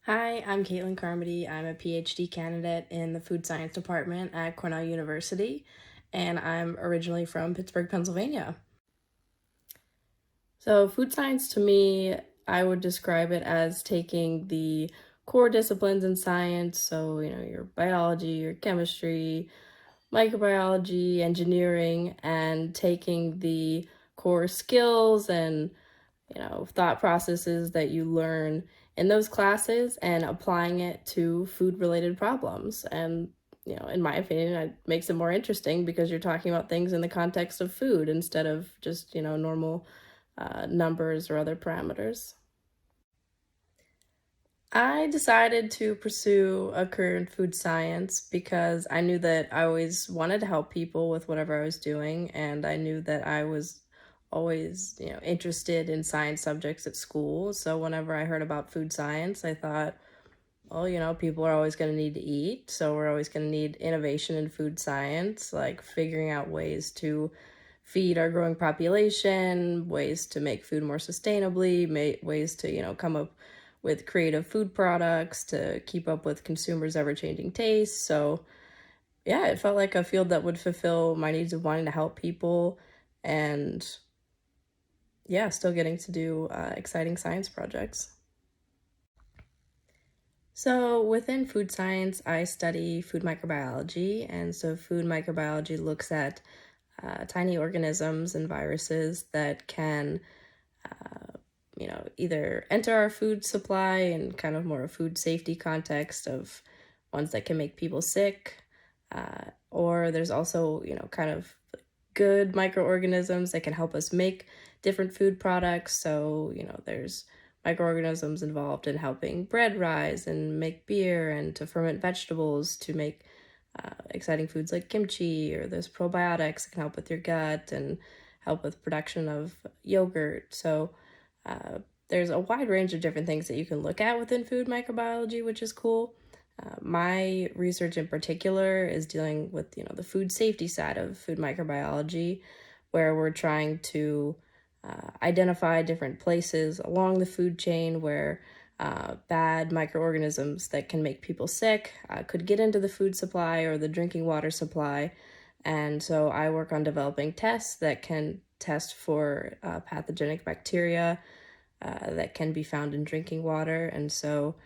Hi, I'm Caitlin Carmody. I'm a PhD candidate in the food science department at Cornell University, and I'm originally from Pittsburgh, Pennsylvania. So, food science to me, I would describe it as taking the core disciplines in science, so, your biology, your chemistry, microbiology, engineering, and taking the core skills and thought processes that you learn in those classes and applying it to food related problems. And, in my opinion, it makes it more interesting because you're talking about things in the context of food instead of just, normal numbers or other parameters. I decided to pursue a career in food science because I knew that I always wanted to help people with whatever I was doing, and I knew that I was always, interested in science subjects at school. So whenever I heard about food science, I thought, well, people are always going to need to eat, so we're always going to need innovation in food science, like figuring out ways to feed our growing population, ways to make food more sustainably, ways to, come up with creative food products to keep up with consumers' ever-changing tastes. So, yeah, it felt like a field that would fulfill my needs of wanting to help people and, yeah, still getting to do exciting science projects. So, within food science, I study food microbiology. And so, food microbiology looks at tiny organisms and viruses that can, either enter our food supply in kind of more a food safety context of ones that can make people sick. Or there's also, kind of good microorganisms that can help us make different food products. So, there's microorganisms involved in helping bread rise and make beer and to ferment vegetables to make exciting foods like kimchi, or there's probiotics that can help with your gut and help with production of yogurt. So there's a wide range of different things that you can look at within food microbiology, which is cool. My research in particular is dealing with, the food safety side of food microbiology, where we're trying to identify different places along the food chain where bad microorganisms that can make people sick could get into the food supply or the drinking water supply. And so I work on developing tests that can test for pathogenic bacteria that can be found in drinking water. And so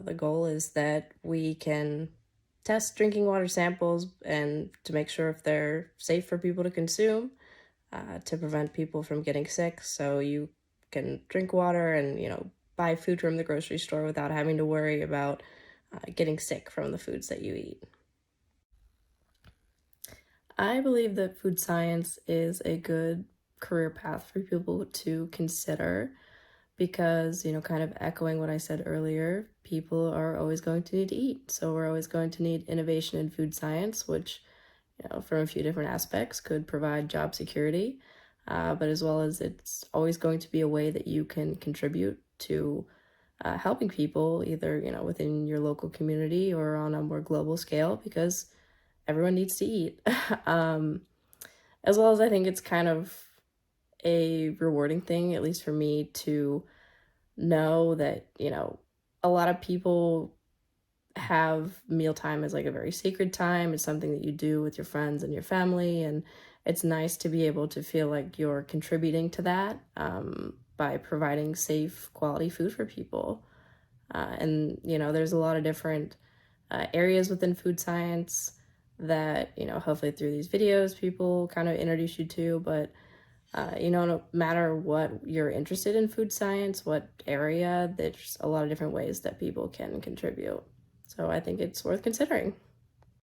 the goal is that we can test drinking water samples and to make sure if they're safe for people to consume, to prevent people from getting sick. So you can drink water and, buy food from the grocery store without having to worry about getting sick from the foods that you eat. I believe that food science is a good career path for people to consider because, kind of echoing what I said earlier, people are always going to need to eat. So we're always going to need innovation in food science, which, from a few different aspects could provide job security, but as well as it's always going to be a way that you can contribute to helping people either, within your local community or on a more global scale because everyone needs to eat. um, as well as I think it's kind of a rewarding thing, at least for me, to know that, a lot of people have mealtime as like a very sacred time. It's something that you do with your friends and your family, and it's nice to be able to feel like you're contributing to that by providing safe, quality food for people. And there's a lot of different areas within food science that hopefully through these videos people kind of introduce you to, but no matter what you're interested in food science, what area, there's a lot of different ways that people can contribute. So I think it's worth considering.